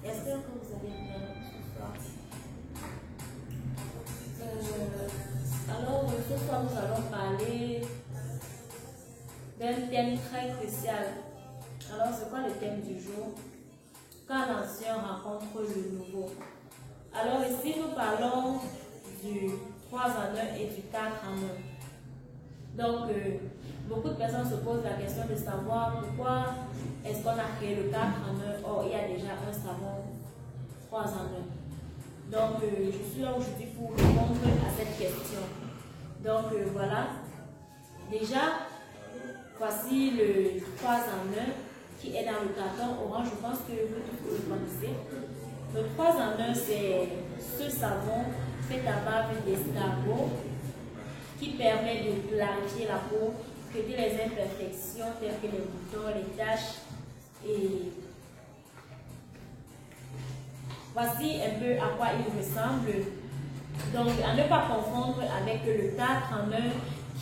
J'espère que vous allez bien ce soir. Alors, ce soir, nous allons parler d'un thème très crucial. Alors, c'est quoi le thème du jour? Quand l'ancien rencontre le nouveau. Alors, ici, nous parlons du 3 en 1 et du 4 en 1. Donc, beaucoup de personnes se posent la question de savoir pourquoi est-ce qu'on a créé le 4 en 1. Or, il y a déjà un savon 3 en 1. Donc, je suis là aujourd'hui pour répondre à cette question. Donc, voilà. Déjà, voici le 3 en 1 qui est dans le carton orange. Je pense que vous tous le connaissez. Le 3 en 1, c'est ce savon fait à base d'escargot qui permet de clarifier la peau, traiter les imperfections telles que les boutons, les taches et voici un peu à quoi il ressemble. Donc, à ne pas confondre avec le 4 en 1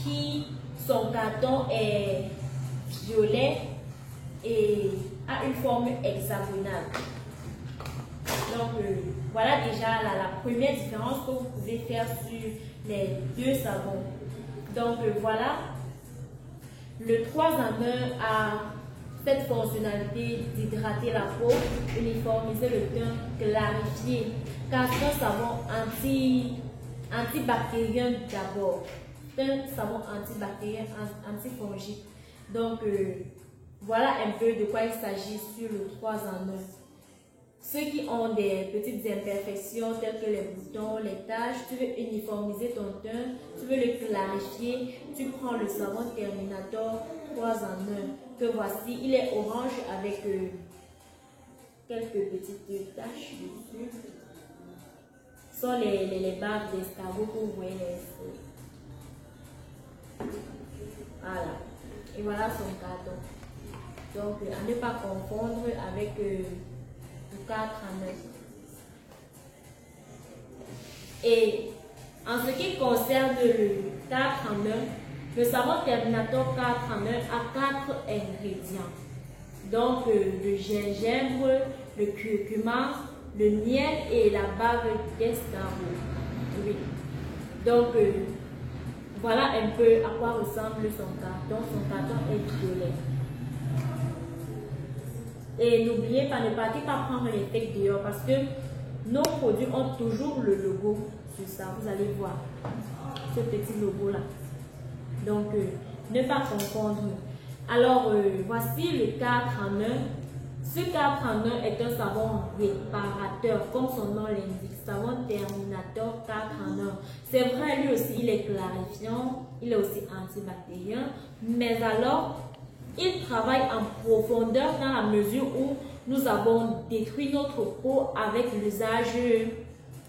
qui, son carton est violet et a une forme hexagonale. Donc, voilà déjà la première différence que vous pouvez faire sur les deux savons. Donc, voilà, le 3 en 1 a cette fonctionnalité d'hydrater la peau, uniformiser le teint, clarifier, car c'est un savon antibactérien d'abord. C'est un savon antibactérien, antifongique. Donc, voilà un peu de quoi il s'agit sur le 3 en 1. Ceux qui ont des petites imperfections telles que les boutons, les taches, tu veux uniformiser ton teint, tu veux le clarifier, tu prends le savon Terminator 3 en 1 que voici. Il est orange avec quelques petites taches dessus. Ce sont les barres d'escargot que vous voyez. Voilà. Et voilà son carton. Donc, à ne pas confondre avec le 4 en 1. Et en ce qui concerne le 4 en 1, le savon Terminator 4 en 1 a 4 ingrédients. Donc, le gingembre, le curcuma, le miel et la bave d'escargot. Oui. Donc, voilà un peu à quoi ressemble son carton. Son carton est violet. Et n'oubliez pas, ne partez pas prendre les fakes dehors parce que nos produits ont toujours le logo sur ça. Vous allez voir ce petit logo là. Donc, ne pas confondre. Alors, voici le 4 en 1. Ce 4 en 1 est un savon réparateur, comme son nom l'indique. Savon Terminator 4 en 1. C'est vrai, lui aussi, il est clarifiant, il est aussi antibactérien. Mais alors, il travaille en profondeur dans la mesure où nous avons détruit notre peau avec l'usage,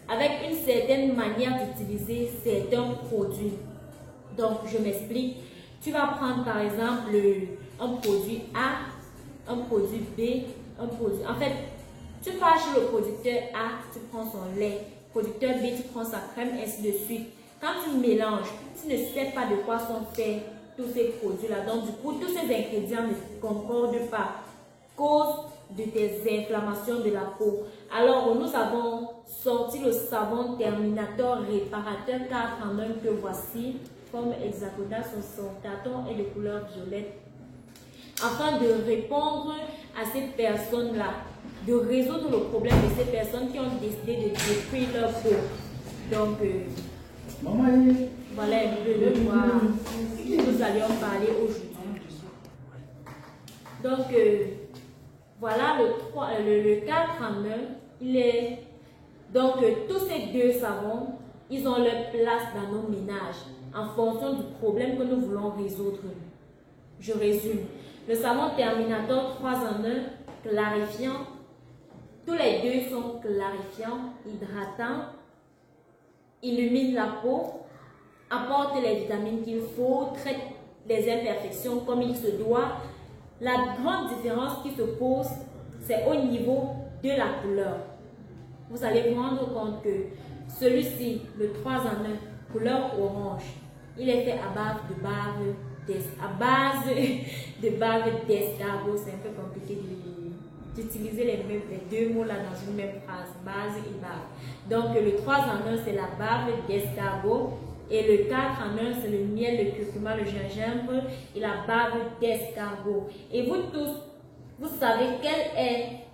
avec une certaine manière d'utiliser certains produits. Donc, je m'explique. Tu vas prendre par exemple un produit A, un produit B, un produit... En fait, tu pars chez le producteur A, tu prends son lait. Producteur B, tu prends sa crème, ainsi de suite. Quand tu mélanges, tu ne sais pas de quoi sont faits tous ces produits-là. Donc, du coup, tous ces ingrédients ne concordent pas. Cause de tes inflammations de la peau. Alors, nous avons sorti le savon Terminator réparateur 4 en 1 que voici. Comme hexagonale, son carton est de couleur violette. Afin de répondre à ces personnes-là, de résoudre le problème de ces personnes qui ont décidé de détruire leur peau. Donc, voilà un peu de quoi nous allions parler aujourd'hui. Donc, voilà le 4 en 1. Il est... Donc, tous ces deux savons, ils ont leur place dans nos ménages en fonction du problème que nous voulons résoudre. Je résume. Le savon Terminator 3 en 1, clarifiant. Tous les deux sont clarifiants, hydratants, illuminent la peau, apportent les vitamines qu'il faut, traitent les imperfections comme il se doit. La grande différence qui se pose, c'est au niveau de la couleur. Vous allez vous rendre compte que celui-ci, le 3 en 1, couleur orange, il est fait à base de bave d'escargot. C'est un peu compliqué d'utiliser les deux mots là dans une même phrase, base et barbe. Donc le 3 en 1 c'est la barbe d'escargot et le 4 en 1 c'est le miel, le curcuma, le gingembre et la barbe d'escargot. Et vous tous, vous savez quel est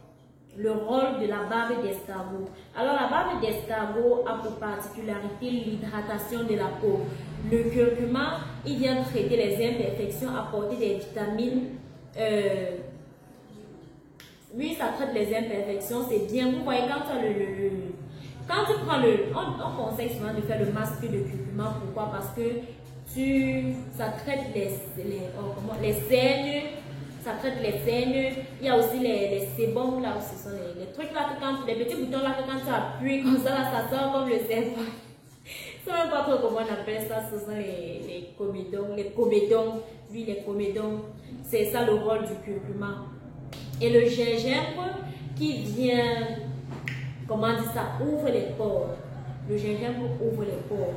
le rôle de la barbe d'escargot. Alors la barbe d'escargot a pour particularité l'hydratation de la peau. Le curcuma, il vient traiter les imperfections, apporter des vitamines. Oui, ça traite les imperfections, c'est bien. Vous voyez, quand tu prends on conseille souvent de faire le masque de curcuma. Pourquoi? Parce que ça traite les saignes. Ça traite les saignes. Il y a aussi les sébums là, ce sont les trucs là, les petits boutons là, que quand tu appuies comme ça, là, ça sort comme le serpent. Je ne sais même pas trop comment on appelle ça, ce sont les comédons. Oui, les comédons. C'est ça le rôle du curcuma. Et le gingembre qui vient, comment dire ça, ouvre les pores. Le gingembre ouvre les pores.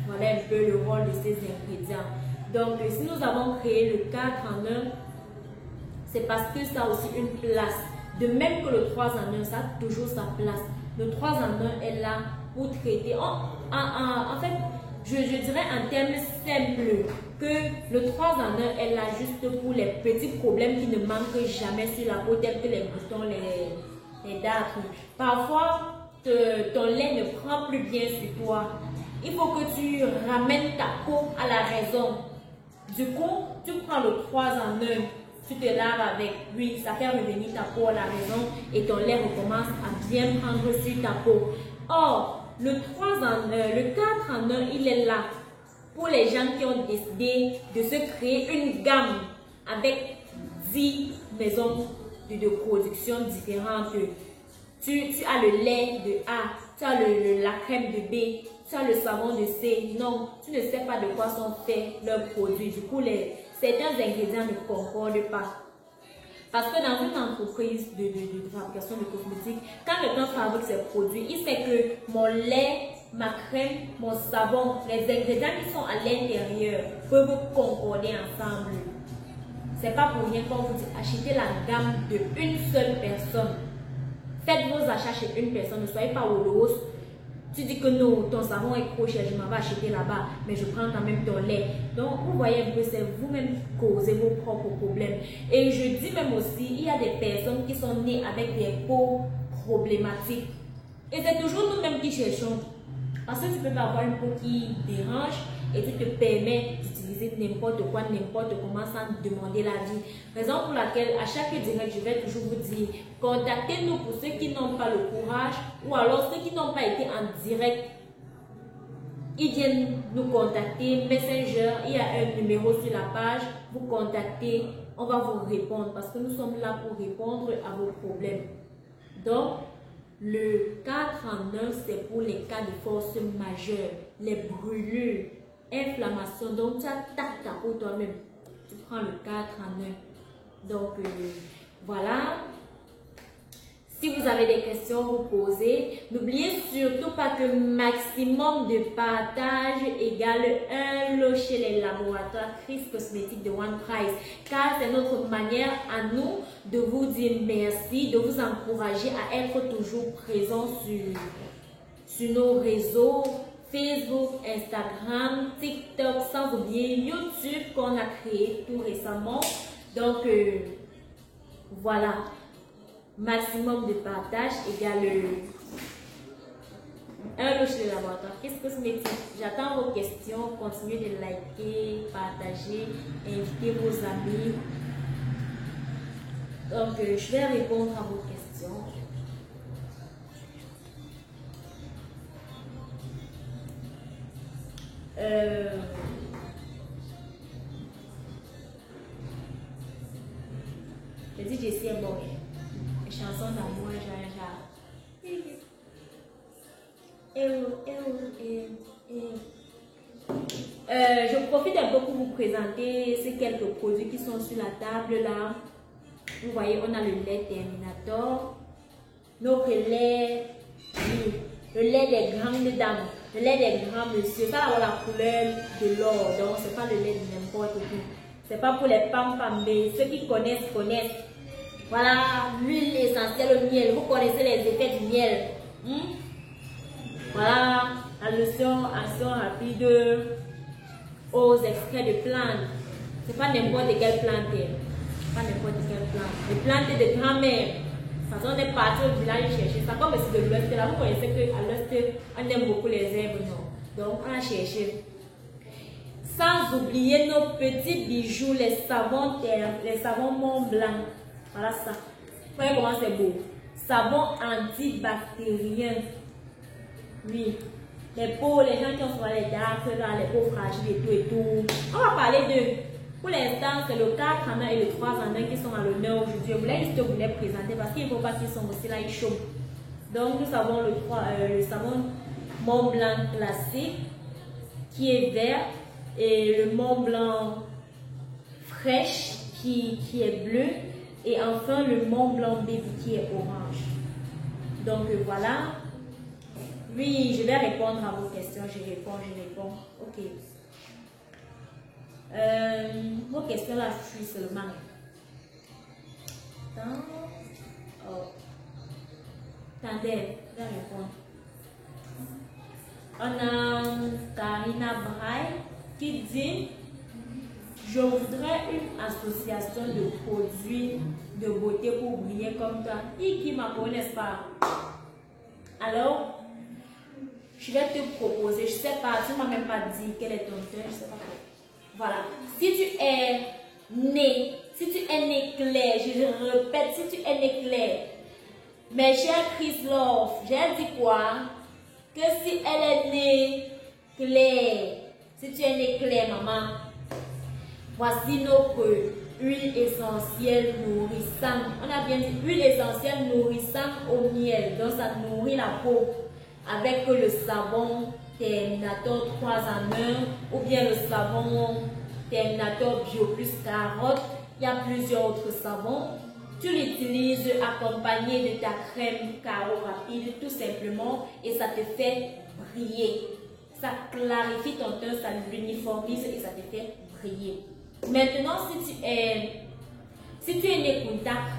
Voilà un peu le rôle de ces ingrédients. Donc, si nous avons créé le 4 en 1, c'est parce que ça a aussi une place. De même que le 3 en 1, ça a toujours sa place. Le 3 en 1 est là pour traiter. En fait, je dirais en termes simples que le 3 en 1 est là juste pour les petits problèmes qui ne manquent jamais sur la peau, tels que les boutons, les dartres. Parfois, ton lait ne prend plus bien sur toi. Il faut que tu ramènes ta peau à la raison. Du coup, tu prends le 3 en 1. Tu te laves avec, oui, ça fait revenir ta peau à la raison et ton lait recommence à bien prendre sur ta peau. Or, le 4 en 1, il est là pour les gens qui ont décidé de se créer une gamme avec 10 maisons de production différentes. Tu as le lait de A, tu as la crème de B, tu as le savon de C. Non, tu ne sais pas de quoi sont faits leurs produits. Du coup, certains ingrédients ne concordent pas. Parce que dans une entreprise de fabrication de cosmétiques, quand quelqu'un fabrique ses produits, il sait que mon lait, ma crème, mon savon, les ingrédients qui sont à l'intérieur peuvent concorder ensemble. C'est pas pour rien qu'on vous dit achetez la gamme d'une seule personne. Faites vos achats chez une personne, ne soyez pas au lot. Tu dis que non, ton savon est trop cher, je m'en vais acheter là-bas, mais je prends quand même ton lait. Donc, vous voyez un peu, c'est vous-même qui causez vos propres problèmes. Et je dis même aussi, il y a des personnes qui sont nées avec des peaux problématiques. Et c'est toujours nous-mêmes qui cherchons. Parce que tu peux avoir une peau qui dérange et tu te permets d'utiliser n'importe quoi, n'importe comment sans demander l'avis. Raison pour laquelle, à chaque direct, je vais toujours vous dire, contactez-nous pour ceux qui n'ont pas le courage ou alors ceux qui n'ont pas été en direct. Ils viennent nous contacter, Messenger, il y a un numéro sur la page, vous contactez, on va vous répondre parce que nous sommes là pour répondre à vos problèmes. Donc, le 4 en 1, c'est pour les cas de force majeure, les brûlures, inflammation. Donc, tu attaques ta peau toi-même. Tu prends le 4 en 1. Donc, voilà. Si vous avez des questions, vous posez. N'oubliez surtout pas que maximum de partage égale un lot chez les laboratoires Chris Cosmétiques de One Price. Car c'est notre manière à nous de vous dire merci, de vous encourager à être toujours présent sur nos réseaux Facebook, Instagram, TikTok, sans oublier YouTube qu'on a créé tout récemment. Donc, voilà. Maximum de partage égale un lot chez les laboratoires. Qu'est-ce que c'est? J'attends vos questions. Continuez de liker, partager, inviter vos amis. Donc, je vais répondre à vos questions. Je dis Jessie est bon. Chanson d'amour, je profite un peu pour vous présenter ces quelques produits qui sont sur la table là. Vous voyez, on a le lait Terminator, notre lait, le lait des grandes dames, le lait des grands messieurs. Ça a la couleur de l'or, donc c'est pas le lait de n'importe qui. C'est pas pour les pam-pam, mais ceux qui connaissent, connaissent. Voilà, l'huile essentielle au miel. Vous connaissez les effets du miel. Voilà, la lotion action rapide aux extraits de plantes. C'est pas n'importe quelle plante. Pas n'importe quelle plante. Les plantes de grand-mère. Ça on est parti au village chercher ça. Comme c'est de l'Ouest, là, vous connaissez qu'à l'Ouest, on aime beaucoup les herbes, non? Donc, on a cherché. Sans oublier nos petits bijoux, les savons terre, les savons Mont Blanc. Voilà ça. Vous voyez comment c'est beau. Savon antibactérien. Oui. Les peaux, les gens qui ont souvent les darks, les peaux fragiles et tout. On va parler de. Pour l'instant, c'est le 4 en 1 et le 3 en 1 qui sont à l'honneur aujourd'hui. Je voulais juste vous les présenter parce qu'il ne faut pas qu'ils sont aussi là, ils chauds. Donc, nous avons le savon Mont Blanc classique qui est vert et le Mont Blanc fraîche qui est bleu et enfin le Mont Blanc baby qui est orange. Donc, voilà. Oui, je vais répondre à vos questions. Je réponds. Ok. Vos questions là, je suis seulement. Attendez, je vais répondre. On a Karina Braille qui dit: je voudrais une association de produits de beauté pour briller comme toi. Qui m'a connu, n'est-ce pas? Alors, je vais te proposer, je ne sais pas, tu ne m'as même pas dit quel est ton cœur, je ne sais pas. Voilà. Si tu es né clair, je répète, si tu es né clair, mes chers Chris Love, j'ai dit quoi? Que si elle est née claire, si tu es né clair, maman, voici notre huile essentielle nourrissante. On a bien dit huile essentielle nourrissante au miel, donc ça nourrit la peau avec le savon Terminator 3 en 1 ou bien le savon Terminator Bio Plus Carotte. Il y a plusieurs autres savons. Tu l'utilises accompagné de ta crème Caro Rapide tout simplement et ça te fait briller. Ça clarifie ton teint, ça l'uniformise et ça te fait briller. Maintenant, si tu es né contact,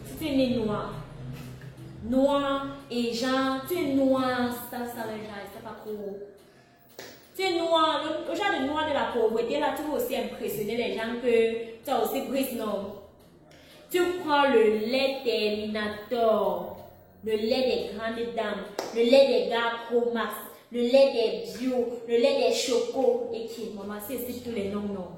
si tu es né noir et genre, tu es noir, ça le genre, c'est pas trop. Tu es noir, le genre de noir de la pauvreté, là, tu veux aussi impressionner les gens que tu as aussi pris, non. Tu prends le lait Terminator, le lait des grandes dames, le lait des gars Pro Max, le lait des bio, le lait des chocos, et qui, maman, c'est aussi tous les noms, non.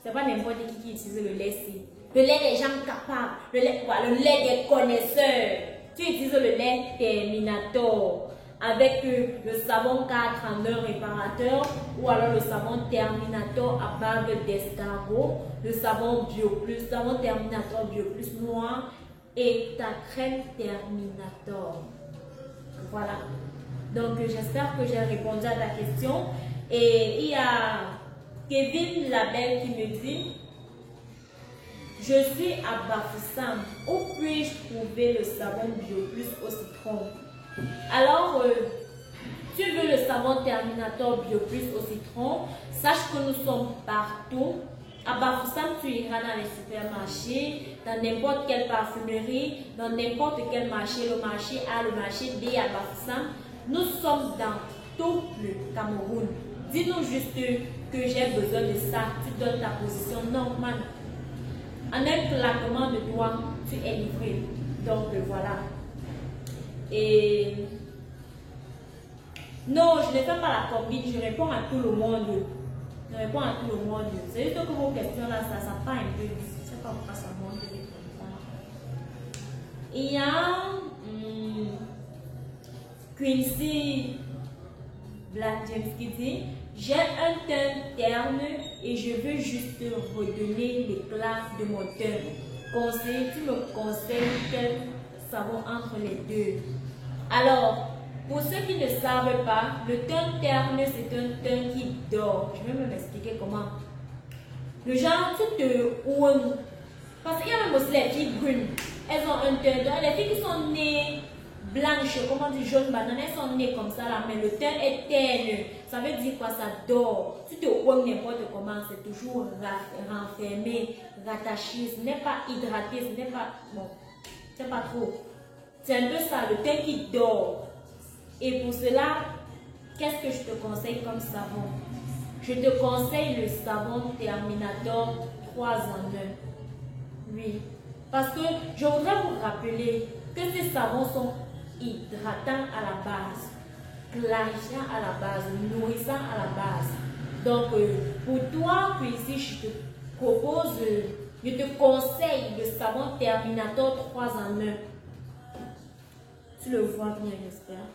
C'est pas n'importe qui utilise le lait-ci. Le lait des gens capables, le lait des connaisseurs. Tu utilises le lait Terminator avec le savon 4 en 1 réparateur ou alors le savon Terminator à base d'escargot, le savon Bio Plus, savon Terminator Bio Plus noir et ta crème Terminator. Voilà. Donc j'espère que j'ai répondu à ta question. Et il y a Kevin Labelle qui me dit: je suis à Bafoussam. Où puis-je trouver le savon Bio Plus au citron? Alors, tu veux le savon Terminator Bio Plus au citron? Sache que nous sommes partout. À Bafoussam, tu iras dans les supermarchés, dans n'importe quelle parfumerie, dans n'importe quel marché. Le marché A, le marché B à Bafoussam. Nous sommes dans tout le Cameroun. Dis-nous juste que j'ai besoin de ça. Tu donnes ta position normale. En un claquement de doigts, tu es livré. Donc voilà. Et non, je ne fais pas la combine, je réponds à tout le monde. Je réponds à tout le monde. C'est juste que vos questions là, ça part un peu. Je ne sais pas pourquoi ça monte. Il y a Quincy Black James qui dit: j'ai un teint terne et je veux juste redonner l'éclat de mon teint. Tu me conseilles quel savon entre les deux? Alors, pour ceux qui ne savent pas, le teint terne, c'est un teint qui dort. Je vais même expliquer comment. Le genre, tu te parce qu'il y a même aussi les filles brunes. Elles ont un teint d'or. Les filles qui sont nées blanches, comment on dit jaune banane, elles sont nées comme ça là, mais le teint est terne. Ça veut dire quoi? Ça dort. Tu te vois n'importe comment, c'est toujours renfermé, rattaché, ce n'est pas hydraté, ce n'est pas... Bon, c'est pas trop. C'est un peu ça, le teint qui dort. Et pour cela, qu'est-ce que je te conseille comme savon? Je te conseille le savon Terminator 3 en 1. Oui, parce que je voudrais vous rappeler que ces savons sont hydratants à la base, clarifiants à la base, nourrissants à la base. Donc, pour toi, ici, je te propose, je te conseille le savon Terminator 3 en 1. Tu le vois bien, j'espère.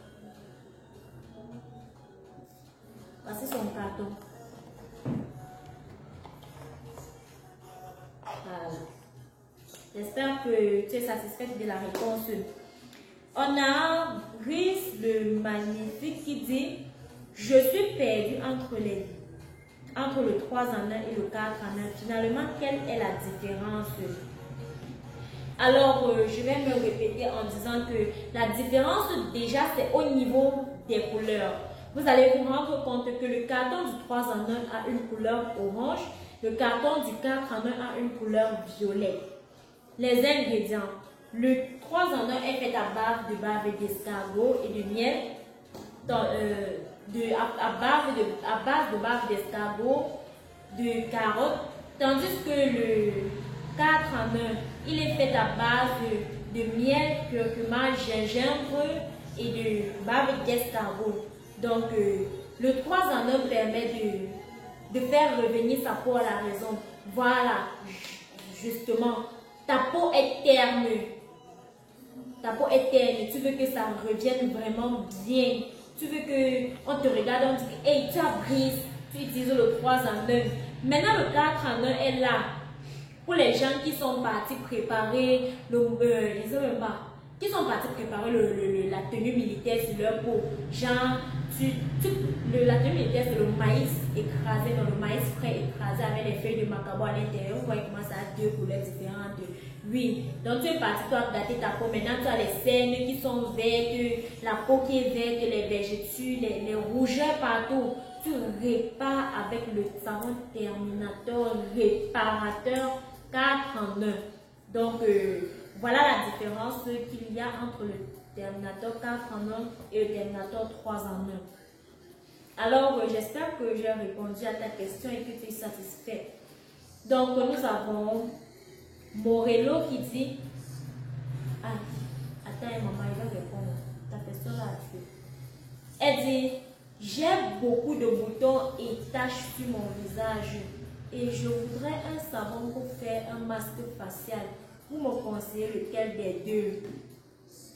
Voici son carton. Voilà. J'espère que tu es satisfaite de la réponse. On a Brice le Magnifique qui dit: je suis perdu entre le 3 en 1 et le 4 en 1. Finalement, quelle est la différence? Alors, je vais me répéter en disant que la différence, déjà, c'est au niveau des couleurs. Vous allez vous rendre compte que le carton du 3 en 1 a une couleur orange, le carton du 4 en 1 a une couleur violet. Les ingrédients. Le 3 en 1 est fait à base d'escargot et de miel, à base de bave d'escargot, de carottes, tandis que le 4 en 1, il est fait à base de miel, curcuma, gingembre et de bave d'escargot. Donc, le 3 en 1 permet de faire revenir sa peau à la raison. Voilà, justement, ta peau est terne. Ta peau est terne. Tu veux que ça revienne vraiment bien. Tu veux qu'on te regarde, on dit, hey, tu as Brice, tu utilises le 3 en 1. Maintenant, le 4 en 1 est là. Pour les gens qui sont partis préparer qui sont partis préparer la tenue militaire sur leur peau. Genre, la tenue militaire, c'est le maïs écrasé, dans le maïs frais écrasé avec les feuilles de macabo à l'intérieur. Vous voyez comment ça a deux couleurs différentes. Oui, donc tu es parti, tu as gâté ta peau. Maintenant, tu as les cernes qui sont vertes, la peau qui est verte, les vergetures, les rougeurs partout. Tu répares avec le savon Terminator réparateur 4 en 1. Donc, voilà la différence qu'il y a entre le Terminator 4 en 1 et le Terminator 3 en 1. Alors, j'espère que j'ai répondu à ta question et que tu es satisfait. Donc, nous avons Morello qui dit... Ah, attends, maman, il va répondre. Ta question là, elle dit: j'ai beaucoup de boutons et taches sur mon visage et je voudrais un savon pour faire un masque facial. Vous me conseillez lequel des deux?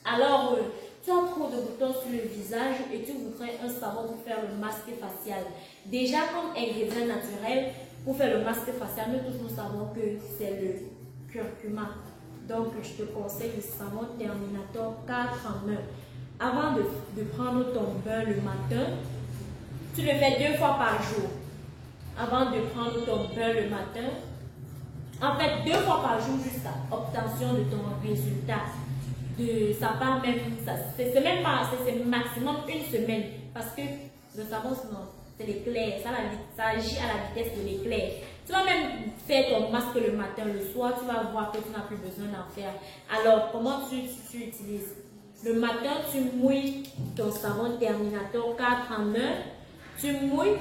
Alors, tu as trop de boutons sur le visage et tu voudrais un savon pour faire le masque facial. Déjà, comme ingrédient naturel, pour faire le masque facial, nous tous nous savons que c'est le curcuma. Donc, je te conseille le savon Terminator 4 en 1. Avant de prendre ton bain le matin, tu le fais 2 fois par jour. Avant de prendre ton bain le matin, en fait 2 fois par jour jusqu'à obtention de ton résultat. Ça part même, c'est même pas, c'est maximum 1 semaine. Parce que le savon, c'est l'éclair, ça agit à la vitesse de l'éclair. Tu vas même faire ton masque le matin, le soir, tu vas voir que tu n'as plus besoin d'en faire. Alors, comment tu utilises? Le matin, tu mouilles ton savon Terminator 4 en 1. Tu mouilles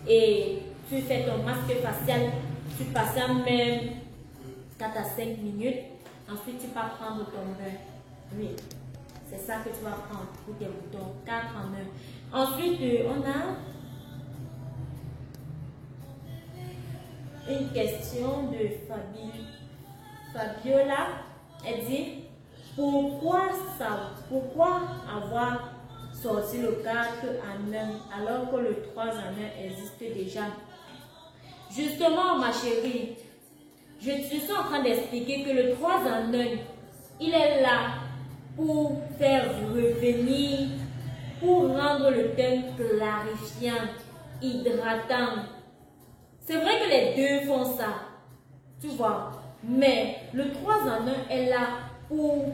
et tu fais ton masque facial. Tu passes même 4 à 5 minutes. Ensuite, tu vas prendre ton bain. Oui, c'est ça que tu vas prendre pour tes boutons. 4 en 1. Ensuite, on a une question de Fabiola. Elle dit: pourquoi avoir sorti le 4 en 1 alors que le 3 en 1 existe déjà? Justement, ma chérie, je suis en train d'expliquer que le 3 en 1, il est là pour faire revenir, pour rendre le teint clarifiant, hydratant. C'est vrai que les deux font ça, tu vois, mais le 3 en 1 est là pour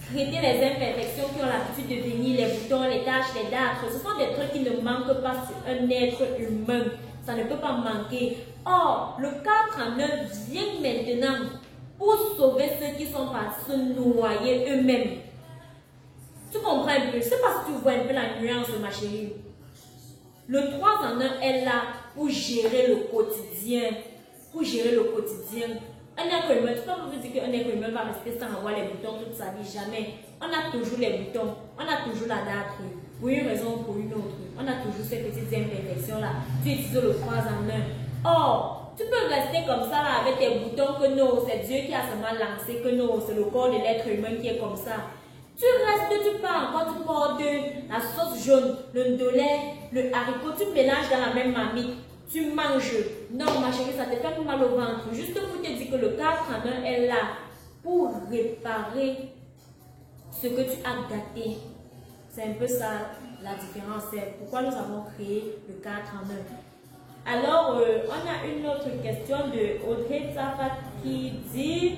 traiter les imperfections qui ont l'habitude de venir, les boutons, les taches, les dartres. Ce sont des trucs qui ne manquent pas sur un être humain. Ça ne peut pas manquer. Or, le 439 vient maintenant pour sauver ceux qui sont partis se noyer eux-mêmes. Tu comprends un peu? Je ne sais pas si tu vois un peu la nuance, ma chérie. Le 3 en 1 est là pour gérer le quotidien. Pour gérer le quotidien. Un être humain, tu peux pas me dire qu'un être humain va rester sans avoir les boutons toute sa vie. Jamais. On a toujours les boutons. On a toujours la date. Pour une raison ou pour une autre. On a toujours ces petites imperfections-là. Tu utilises le 3 en 1. Or, tu peux rester comme ça là, avec tes boutons que non, c'est Dieu qui a seulement lancé, que non, c'est le corps de l'être humain qui est comme ça. Tu restes, tu pars, quand tu portes la sauce jaune, le ndolé, le haricot, tu mélanges dans la même marmite, tu manges. Non, ma chérie, ça te fait mal au ventre. Juste pour te dire que le 4 en 1 est là pour réparer ce que tu as gâté. C'est un peu ça la différence. C'est pourquoi nous avons créé le 4 en 1. Alors, on a une autre question de Audrey Tafat qui dit: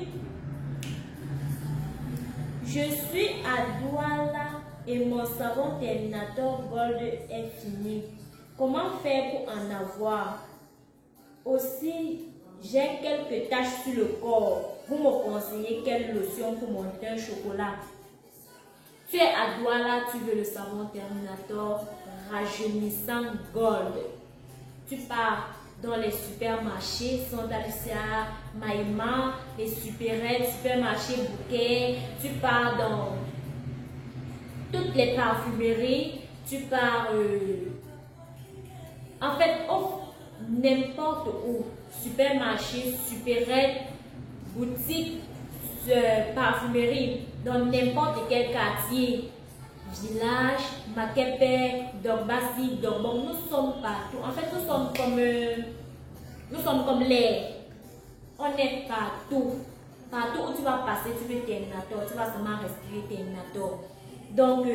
je suis à Douala et mon savon Terminator Gold est fini. Comment faire pour en avoir? Aussi, j'ai quelques taches sur le corps. Vous me conseillez quelle lotion pour mon teint chocolat? Tu es à Douala, tu veux le savon Terminator rajeunissant Gold. Tu pars dans les supermarchés, Santa Lucia, Maïma, les supérettes, supermarchés Bouquet. Tu pars dans toutes les parfumeries. Tu pars, en fait, n'importe où. Supermarché, supérettes, boutique, parfumerie, dans n'importe quel quartier. Village, Makepe, Dorbassi, Dorbon, nous sommes partout. En fait, nous sommes comme l'air. On est partout. Partout où tu vas passer, tu veux Terminator. Tu vas seulement respirer Terminator. Donc,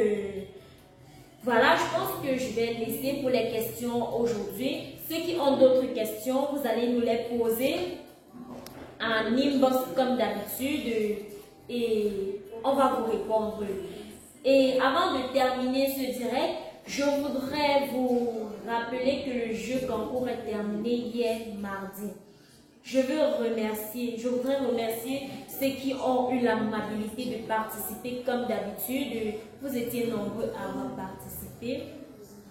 voilà, je pense que je vais laisser pour les questions aujourd'hui. Ceux qui ont d'autres questions, vous allez nous les poser en inbox comme d'habitude. Et on va vous répondre. Et avant de terminer ce direct, je voudrais vous rappeler que le jeu concours est terminé hier mardi. Je voudrais remercier ceux qui ont eu l'amabilité de participer comme d'habitude. Vous étiez nombreux à avoir participé,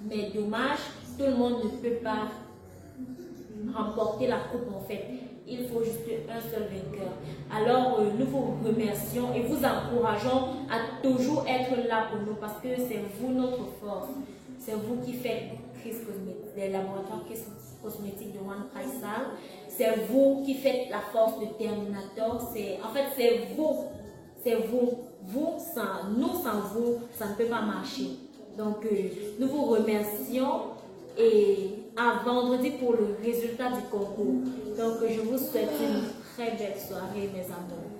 mais dommage, tout le monde ne peut pas remporter la coupe en fait. Il faut juste un seul vainqueur. Alors, nous vous remercions et vous encourageons à toujours être là pour nous parce que c'est vous notre force. C'est vous qui faites Chris Cosmétiques, les laboratoires Chris Cosmétiques de One Faisal. C'est vous qui faites la force de Terminator. En fait, c'est vous. C'est vous. Nous sans vous, ça ne peut pas marcher. Donc, nous vous remercions et à vendredi pour le résultat du concours. Donc, je vous souhaite une très belle soirée, mes amours.